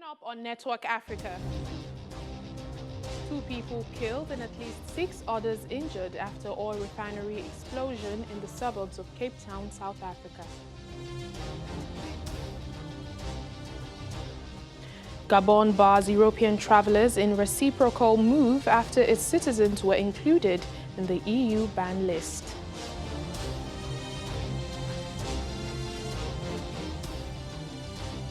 Coming up on Network Africa, 2 people killed and at least 6 others injured after oil refinery explosion in the suburbs of Cape Town, South Africa. Gabon bars European travelers in reciprocal move after its citizens were included in the EU ban list.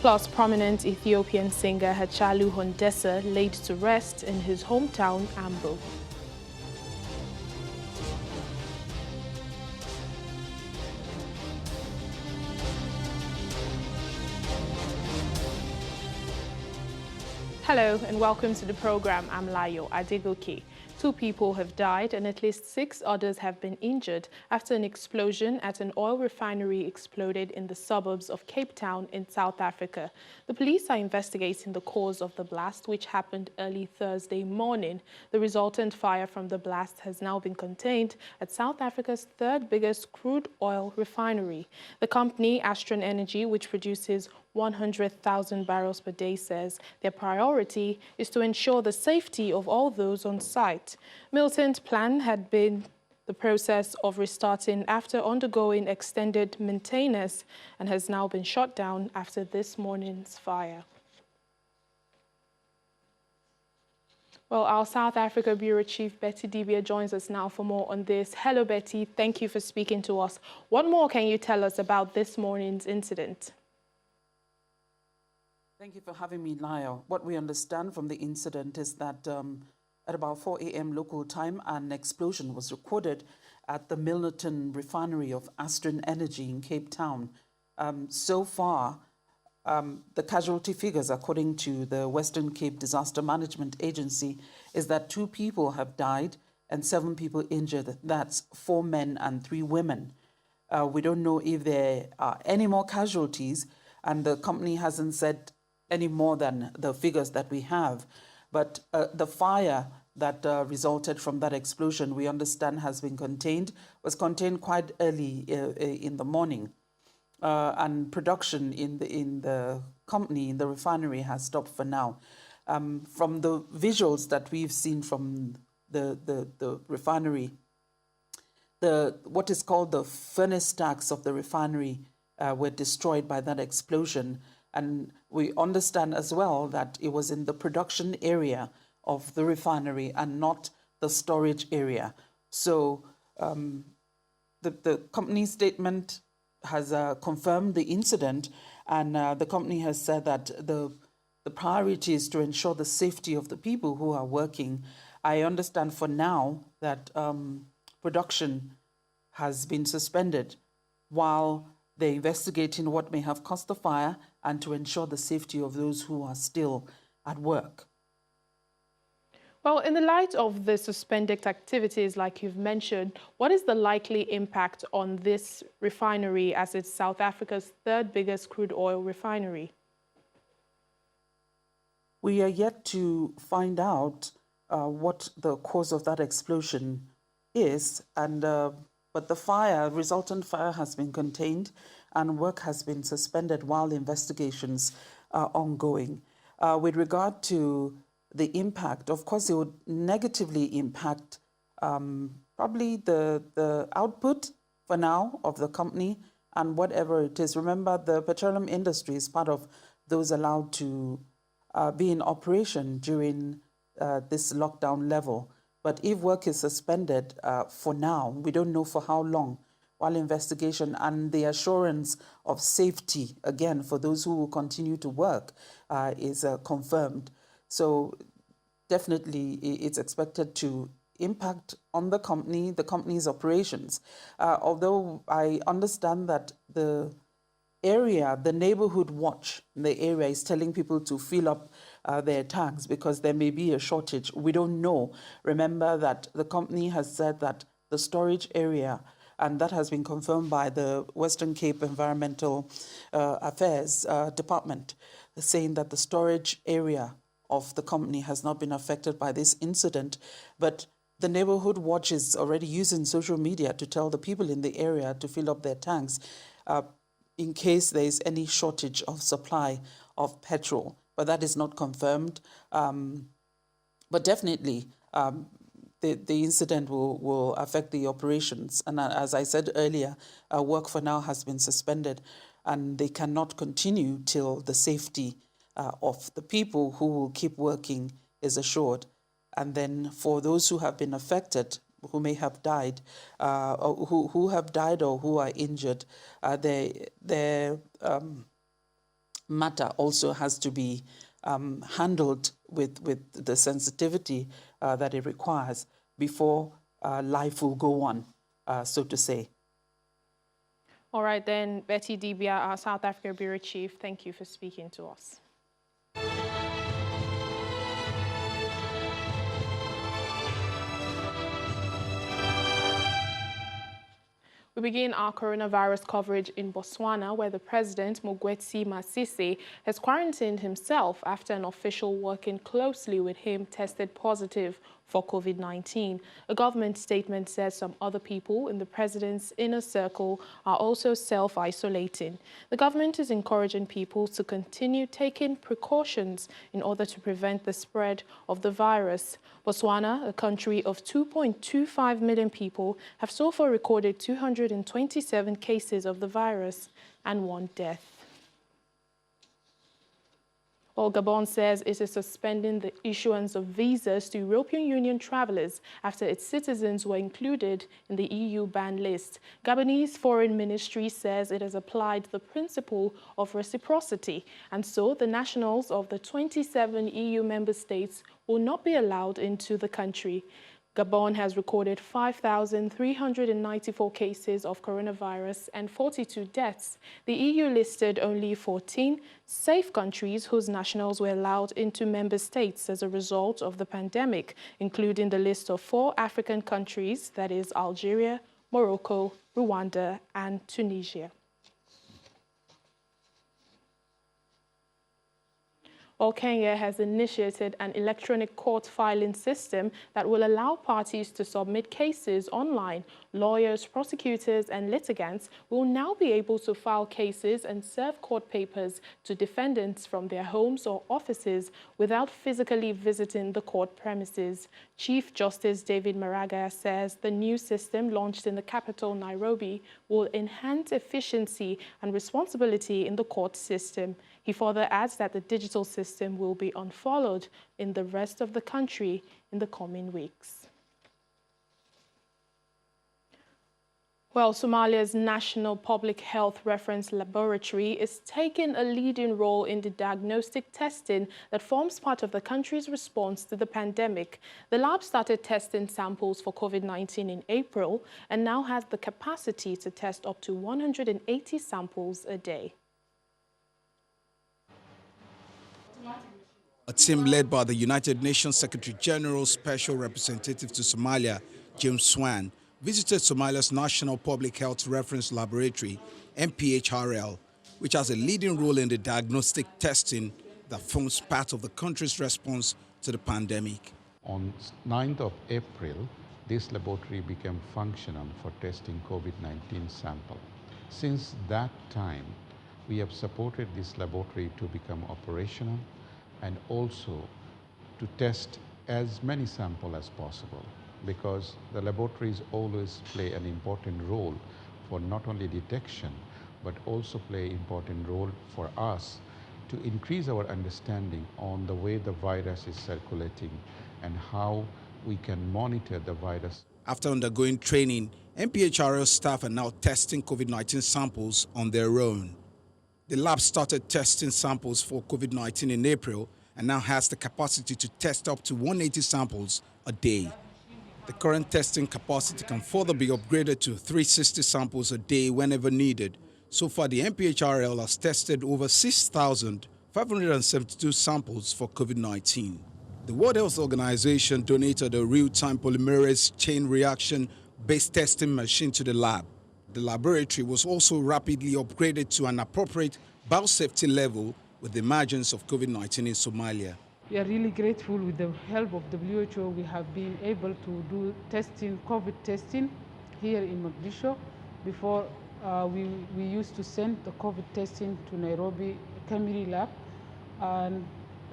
Plus, prominent Ethiopian singer Hachalu Hundessa laid to rest in his hometown, Ambo. Hello and welcome to the program. I'm Layo Adegoke. 2 people have died and at least 6 others have been injured after an explosion at an oil refinery exploded in the suburbs of Cape Town in South Africa. The police are investigating the cause of the blast, which happened early Thursday morning. The resultant fire from the blast has now been contained at South Africa's 3rd biggest crude oil refinery. The company, Astron Energy, which produces 100,000 barrels per day, says their priority is to ensure the safety of all those on site. Milton's plan had been the process of restarting after undergoing extended maintenance and has now been shut down after this morning's fire. Well, our South Africa Bureau Chief Betty Dibia joins us now for more on this. Hello, Betty. Thank you for speaking to us. What more can you tell us about this morning's incident? Thank you for having me, Lyle. What we understand from the incident is that at about 4 a.m. local time, an explosion was recorded at the Milnerton refinery of Astron Energy in Cape Town. So far, the casualty figures, according to the Western Cape Disaster Management Agency, is that 2 people have died and 7 people injured. That's 4 men and 3 women. We don't know if there are any more casualties, and the company hasn't said any more than the figures that we have. But the fire that resulted from that explosion, we understand has been contained, was contained quite early in the morning. And production in the company, in the refinery, has stopped for now. From the visuals that we've seen from the refinery, what is called the furnace stacks of the refinery were destroyed by that explosion. And we understand as well that it was in the production area of the refinery and not the storage area. So the company's statement has confirmed the incident, and the company has said that the priority is to ensure the safety of the people who are working. I understand for now that production has been suspended while they're investigating what may have caused the fire and to ensure the safety of those who are still at work. Well, in the light of the suspended activities, like you've mentioned, what is the likely impact on this refinery as it's South Africa's 3rd biggest crude oil refinery? We are yet to find out what the cause of that explosion is, and but the resultant fire has been contained and work has been suspended while investigations are ongoing. With regard to the impact, of course, it would negatively impact probably the output for now of the company and whatever it is. Remember, the petroleum industry is part of those allowed to be in operation during this lockdown level. But if work is suspended for now, we don't know for how long, while investigation and the assurance of safety, again, for those who will continue to work is confirmed. So definitely it's expected to impact on the company's operations. Although I understand that the neighborhood watch in the area is telling people to fill up their tanks because there may be a shortage. We don't know. Remember that the company has said that the storage area, and that has been confirmed by the Western Cape Environmental Affairs Department, saying that the storage area of the company has not been affected by this incident. But the neighborhood watch is already using social media to tell the people in the area to fill up their tanks in case there is any shortage of supply of petrol. but that is not confirmed. But definitely, the incident will affect the operations. And as I said earlier, work for now has been suspended, and they cannot continue till the safety of the people who will keep working is assured. And then for those who have been affected, who may have died, or who have died or who are injured, their matter also has to be handled with the sensitivity that it requires before life will go on, so to say. All right, then, Betty Dibia, our South Africa Bureau Chief, thank you for speaking to us. We begin our coronavirus coverage in Botswana, where the president, Mokgweetsi Masisi, has quarantined himself after an official working closely with him tested positive for COVID-19. A government statement says some other people in the president's inner circle are also self-isolating. The government is encouraging people to continue taking precautions in order to prevent the spread of the virus. Botswana, a country of 2.25 million people, have so far recorded 227 cases of the virus and 1 death. Well, Gabon says it is suspending the issuance of visas to European Union travelers after its citizens were included in the EU ban list. Gabonese Foreign Ministry says it has applied the principle of reciprocity, and so the nationals of the 27 EU member states will not be allowed into the country. Gabon has recorded 5,394 cases of coronavirus and 42 deaths. The EU listed only 14 safe countries whose nationals were allowed into member states as a result of the pandemic, including the list of 4 African countries, that is Algeria, Morocco, Rwanda, and Tunisia. Well, Kenya has initiated an electronic court filing system that will allow parties to submit cases online. Lawyers, prosecutors, and litigants will now be able to file cases and serve court papers to defendants from their homes or offices without physically visiting the court premises. Chief Justice David Maraga says the new system, launched in the capital, Nairobi, will enhance efficiency and responsibility in the court system. He further adds that the digital system will be unfollowed in the rest of the country in the coming weeks. Well, Somalia's National Public Health Reference Laboratory is taking a leading role in the diagnostic testing that forms part of the country's response to the pandemic. The lab started testing samples for COVID-19 in April and now has the capacity to test up to 180 samples a day. A team led by the United Nations Secretary General Special Representative to Somalia, James Swan, visited Somalia's National Public Health Reference Laboratory, NPHRL, which has a leading role in the diagnostic testing that forms part of the country's response to the pandemic. On 9th of April, this laboratory became functional for testing COVID-19 sample. Since that time, we have supported this laboratory to become operational and also to test as many samples as possible, because the laboratories always play an important role for not only detection, but also play an important role for us to increase our understanding on the way the virus is circulating and how we can monitor the virus. After undergoing training, NPHRL staff are now testing COVID-19 samples on their own. The lab started testing samples for COVID-19 in April and now has the capacity to test up to 180 samples a day. The current testing capacity can further be upgraded to 360 samples a day whenever needed. So far, the NPHRL has tested over 6,572 samples for COVID-19. The World Health Organization donated a real-time polymerase chain reaction-based testing machine to the lab. The laboratory was also rapidly upgraded to an appropriate biosafety level with the emergence of COVID-19 in Somalia. We are really grateful. With the help of WHO, we have been able to do testing, COVID testing here in Mogadishu. Before, we used to send the COVID testing to Nairobi Chemistry Lab, and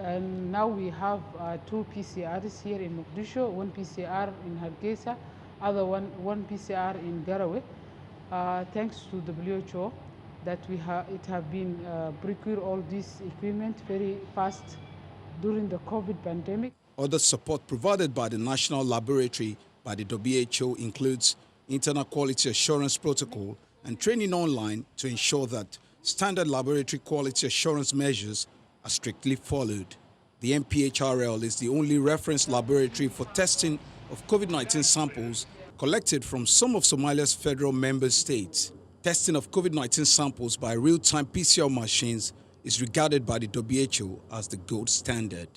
And now we have 2 PCRs here in Mogadishu, 1 PCR in Hargeisa, one PCR in Garowe. Thanks to WHO that it have been procure all this equipment very fast during the COVID pandemic. Other support provided by the National Laboratory by the WHO includes internal quality assurance protocol and training online to ensure that standard laboratory quality assurance measures are strictly followed. The NPHRL is the only reference laboratory for testing of COVID-19 samples collected from some of Somalia's federal member states. Testing of COVID-19 samples by real-time PCR machines is regarded by the WHO as the gold standard.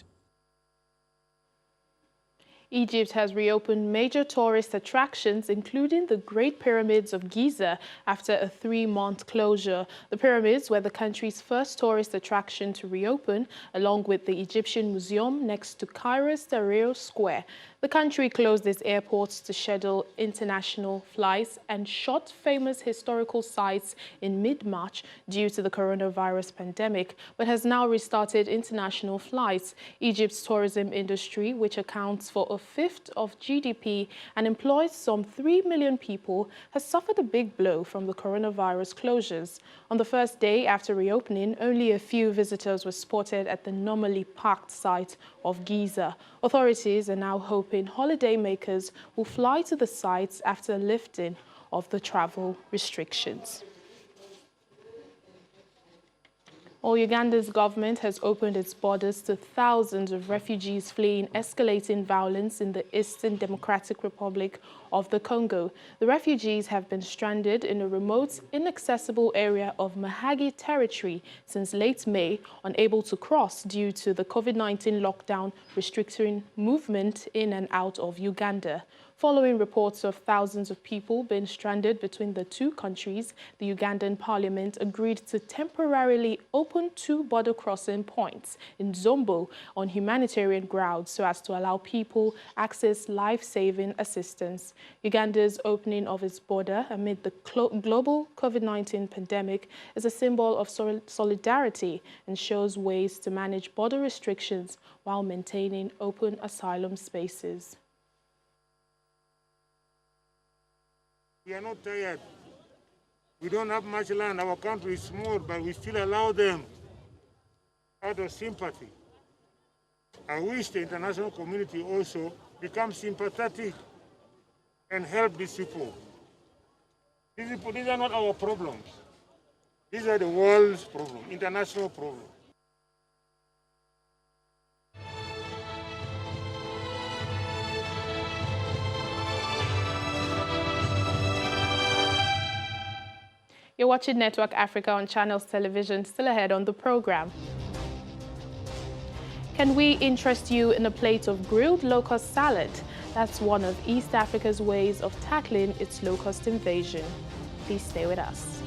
Egypt has reopened major tourist attractions, including the Great Pyramids of Giza, after a 3-month closure. The pyramids were the country's first tourist attraction to reopen, along with the Egyptian Museum next to Cairo's Tahrir Square. The country closed its airports to schedule international flights and shut famous historical sites in mid-March due to the coronavirus pandemic, but has now restarted international flights. Egypt's tourism industry, which accounts for a fifth of GDP and employs some 3 million people, has suffered a big blow from the coronavirus closures. On the first day after reopening, only a few visitors were spotted at the normally packed site of Giza. Authorities are now hoping holidaymakers will fly to the sites after lifting of the travel restrictions. Uganda's government has opened its borders to thousands of refugees fleeing escalating violence in the Eastern Democratic Republic of the Congo. The refugees have been stranded in a remote, inaccessible area of Mahagi territory since late May, unable to cross due to the COVID-19 lockdown restricting movement in and out of Uganda. Following reports of thousands of people being stranded between the two countries, the Ugandan parliament agreed to temporarily open 2 border crossing points in Zombo on humanitarian grounds so as to allow people access life-saving assistance. Uganda's opening of its border amid the global COVID-19 pandemic is a symbol of solidarity and shows ways to manage border restrictions while maintaining open asylum spaces. We are not tired. We don't have much land. Our country is small, but we still allow them out of sympathy. I wish the international community also become sympathetic and help these people. These are not our problems. These are the world's problem, international problem. You're watching Network Africa on Channels Television. Still ahead on the program. Can we interest you in a plate of grilled locust salad? That's one of East Africa's ways of tackling its locust invasion. Please stay with us.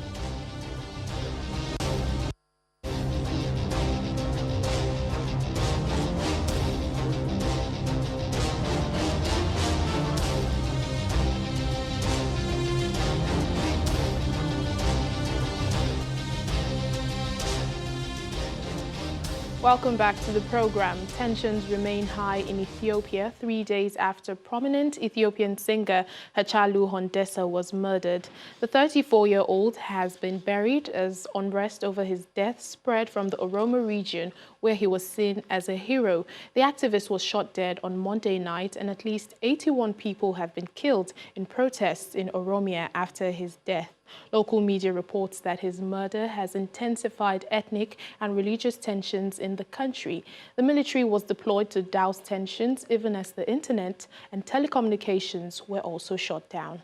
Welcome back to the program. Tensions remain high in Ethiopia 3 days after prominent Ethiopian singer Hachalu Hundessa was murdered. The 34-year-old has been buried as unrest over his death spread from the Oromo region, where he was seen as a hero. The activist was shot dead on Monday night, and at least 81 people have been killed in protests in Oromia after his death. Local media reports that his murder has intensified ethnic and religious tensions in the country. The military was deployed to douse tensions, even as the internet and telecommunications were also shut down.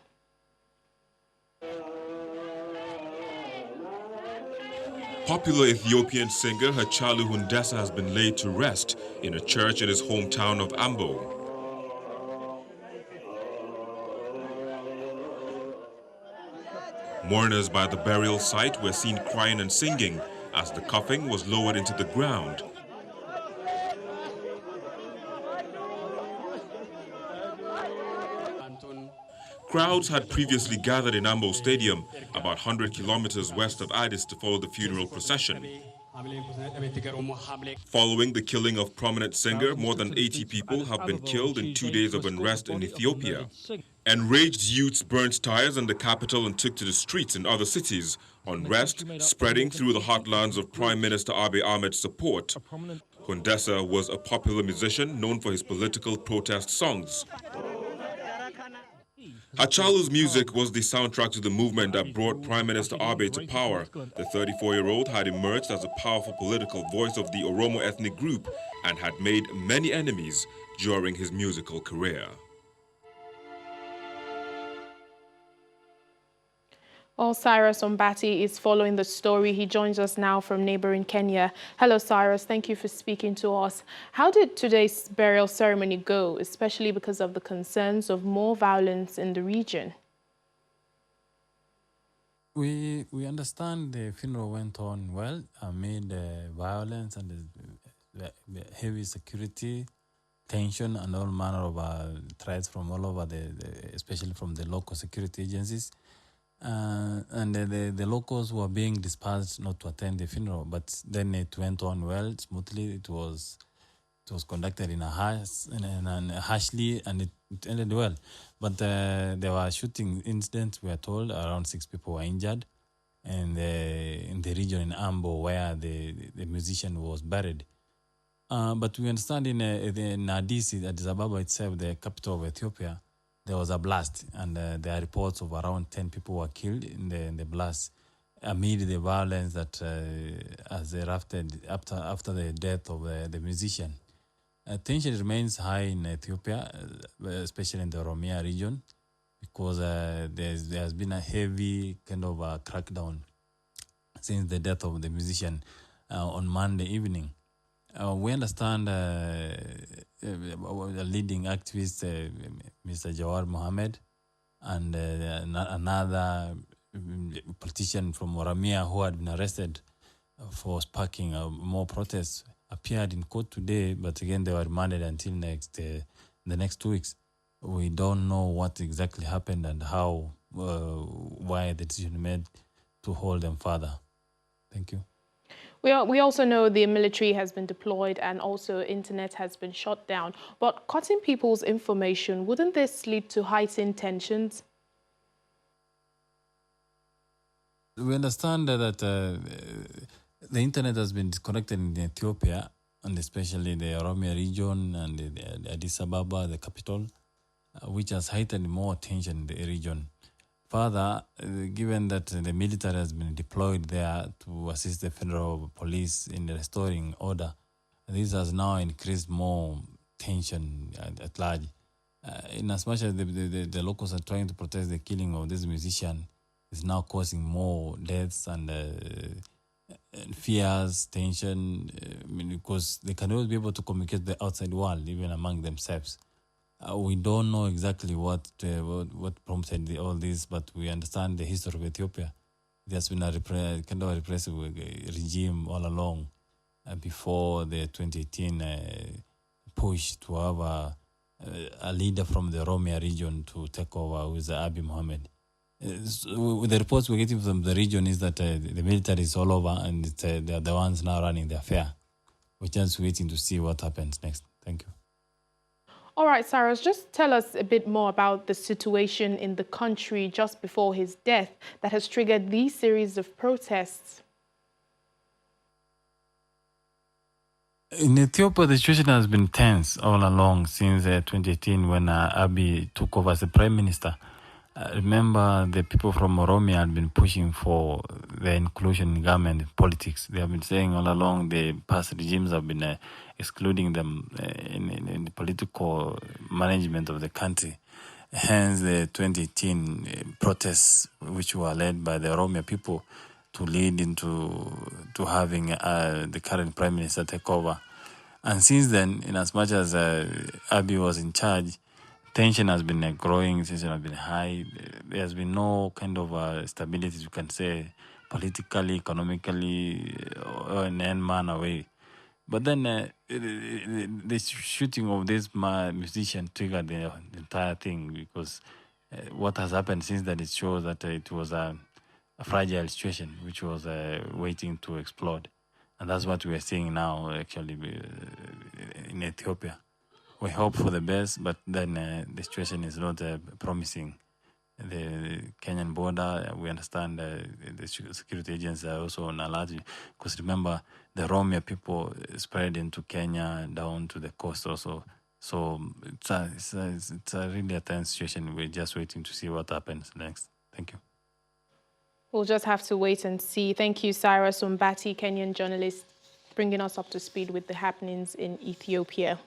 Popular Ethiopian singer Hachalu Hundessa has been laid to rest in a church in his hometown of Ambo. Mourners by the burial site were seen crying and singing as the coffin was lowered into the ground. Crowds had previously gathered in Ambo Stadium, about 100 kilometers west of Addis, to follow the funeral procession. Following the killing of prominent singer, more than 80 people have been killed in 2 days of unrest in Ethiopia. Enraged youths burnt tires in the capital and took to the streets in other cities, unrest spreading through the heartlands of Prime Minister Abiy Ahmed's support. Hundessa was a popular musician known for his political protest songs. Hachalu's music was the soundtrack to the movement that brought Prime Minister Abiy to power. The 34-year-old had emerged as a powerful political voice of the Oromo ethnic group and had made many enemies during his musical career. Well, Cyrus Ombati is following the story. He joins us now from neighboring Kenya. Hello, Cyrus. Thank you for speaking to us. How did today's burial ceremony go, especially because of the concerns of more violence in the region? We understand the funeral went on well amid violence and the heavy security, tension, and all manner of threats from all over, especially from the local security agencies. And the locals were being dispersed not to attend the funeral, but then it went on well, smoothly. It was conducted in a harshly, and it ended well. But there were shooting incidents, we are told. Around 6 people were injured, and in the region in Ambo, where the musician was buried. But we understand in Addis Ababa itself, the capital of Ethiopia, there was a blast, and there are reports of around 10 people were killed in the blast amid the violence that has erupted after the death of the musician. Tension remains high in Ethiopia, especially in the Oromia region, because there has been a heavy kind of crackdown since the death of the musician on Monday evening. We understand the leading activist, Mr. Jawar Mohammed, and another politician from Oromia who had been arrested for sparking more protests, appeared in court today, but again they were remanded until the next 2 weeks. We don't know what exactly happened and how, why the decision made to hold them further. Thank you. We also know the military has been deployed and also internet has been shut down. But cutting people's information, wouldn't this lead to heightened tensions? We understand that the internet has been disconnected in Ethiopia, and especially the Oromia region and the Addis Ababa, the capital, which has heightened more tension in the region. Further, given that the military has been deployed there to assist the federal police in restoring order, this has now increased more tension at large. In as much as the locals are trying to protest the killing of this musician, is now causing more deaths and fears, tension, because they cannot be able to communicate with the outside world, even among themselves. We don't know exactly what prompted all this, but we understand the history of Ethiopia. There's been a kind of repressive regime all along before the 2018 push to have a leader from the Oromia region to take over with Abiy Mohammed. So the reports we're getting from the region is that the military is all over and they're the ones now running the affair. We're just waiting to see what happens next. Thank you. All right, Cyrus, just tell us a bit more about the situation in the country just before his death that has triggered these series of protests. In Ethiopia, the situation has been tense all along since 2018 when Abiy took over as the prime minister. Remember, the people from Oromia had been pushing for the inclusion in government politics. They have been saying all along the past regimes have been excluding them in the political management of the country. Hence, the 2018 protests, which were led by the Oromia people, to lead into having the current prime minister take over. And since then, in as much as Abiy was in charge, tension has been growing, tension has been high. There has been no kind of stability, you can say, politically, economically, or in any manner way. But then the shooting of this musician triggered the entire thing, because what has happened since then, it shows that it was a fragile situation which was waiting to explode. And that's what we're seeing now, actually, in Ethiopia. We hope for the best, but then the situation is not promising. The Kenyan border, we understand the security agents are also on alert, because remember, the Romia people spread into Kenya, down to the coast also. So it's a really a tense situation. We're just waiting to see what happens next. Thank you. We'll just have to wait and see. Thank you, Cyrus Umbati, Kenyan journalist, bringing us up to speed with the happenings in Ethiopia.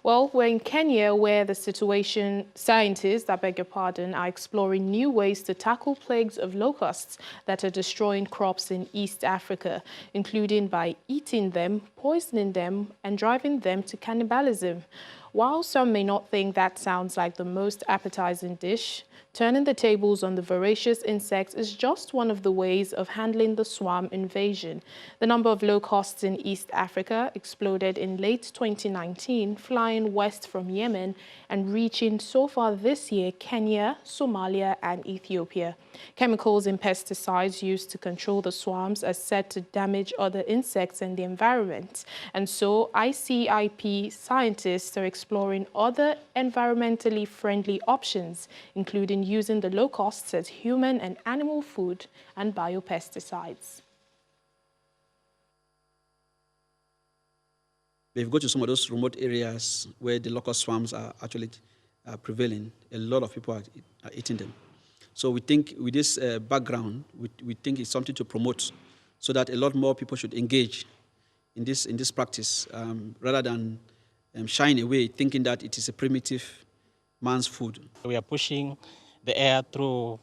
Well, we're in Kenya, where the scientists, are exploring new ways to tackle plagues of locusts that are destroying crops in East Africa, including by eating them, poisoning them, and driving them to cannibalism. While some may not think that sounds like the most appetizing dish, turning the tables on the voracious insects is just one of the ways of handling the swarm invasion. The number of locusts in East Africa exploded in late 2019, flying west from Yemen and reaching so far this year Kenya, Somalia, and Ethiopia. Chemicals and pesticides used to control the swarms are said to damage other insects and the environment. And so ICIP scientists are exploring other environmentally friendly options, including using the locusts as human and animal food and biopesticides. If you go to some of those remote areas where the locust swarms are actually prevailing, a lot of people are eating them. So we think with this background, we think it's something to promote so that a lot more people should engage in this practice rather than shying away thinking that it is a primitive man's food. We are pushing the air through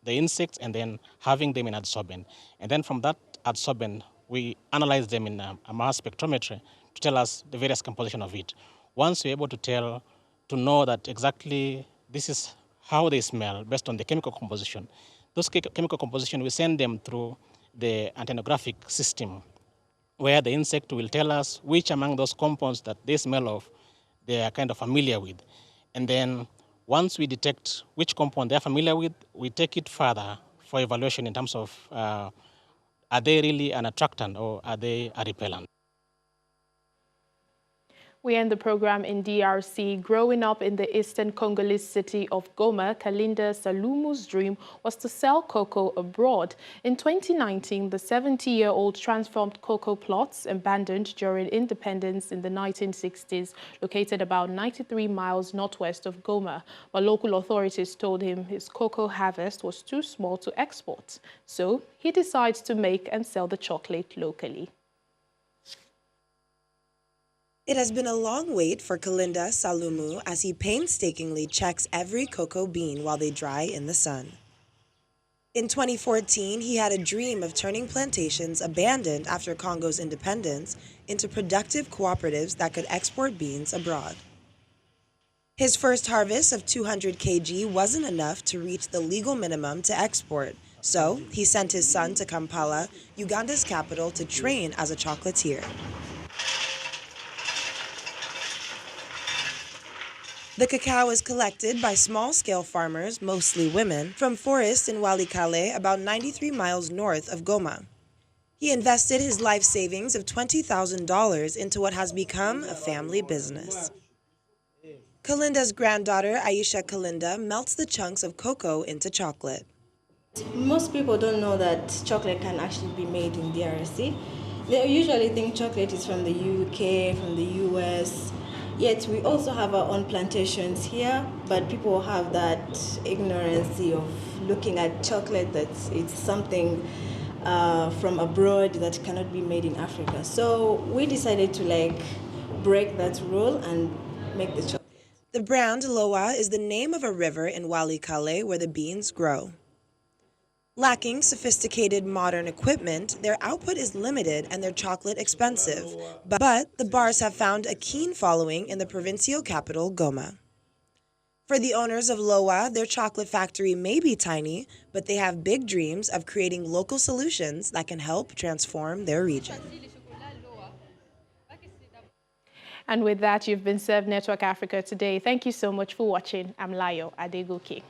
the insects and then having them in adsorbent. And then from that adsorbent, we analyze them in a mass spectrometry to tell us the various composition of it. Once we're able to know that exactly this is how they smell based on the chemical composition, those chemical composition, we send them through the antenographic system, where the insect will tell us which among those compounds that they smell of they are kind of familiar with. And then once we detect which compound they're familiar with, we take it further for evaluation in terms of are they really an attractant or are they a repellent. We end the program in DRC. Growing up in the eastern Congolese city of Goma, Kalinda Salumu's dream was to sell cocoa abroad. In 2019, the 70-year-old transformed cocoa plots abandoned during independence in the 1960s, located about 93 miles northwest of Goma. But local authorities told him his cocoa harvest was too small to export. So he decides to make and sell the chocolate locally. It has been a long wait for Kalinda Salumu as he painstakingly checks every cocoa bean while they dry in the sun. In 2014, he had a dream of turning plantations abandoned after Congo's independence into productive cooperatives that could export beans abroad. His first harvest of 200 kg wasn't enough to reach the legal minimum to export, so he sent his son to Kampala, Uganda's capital, to train as a chocolatier. The cacao is collected by small-scale farmers, mostly women, from forests in Walikale, about 93 miles north of Goma. He invested his life savings of $20,000 into what has become a family business. Kalinda's granddaughter, Aisha Kalinda, melts the chunks of cocoa into chocolate. Most people don't know that chocolate can actually be made in DRC. They usually think chocolate is from the UK, from the US. Yet we also have our own plantations here, but people have that ignorance of looking at chocolate that it's something from abroad that cannot be made in Africa. So we decided to break that rule and make the chocolate. The brand Loa is the name of a river in Walikale where the beans grow. Lacking sophisticated modern equipment, their output is limited and their chocolate expensive. But the bars have found a keen following in the provincial capital, Goma. For the owners of Loa, their chocolate factory may be tiny, but they have big dreams of creating local solutions that can help transform their region. And with that, you've been served Network Africa today. Thank you so much for watching. I'm Layo Adegoke.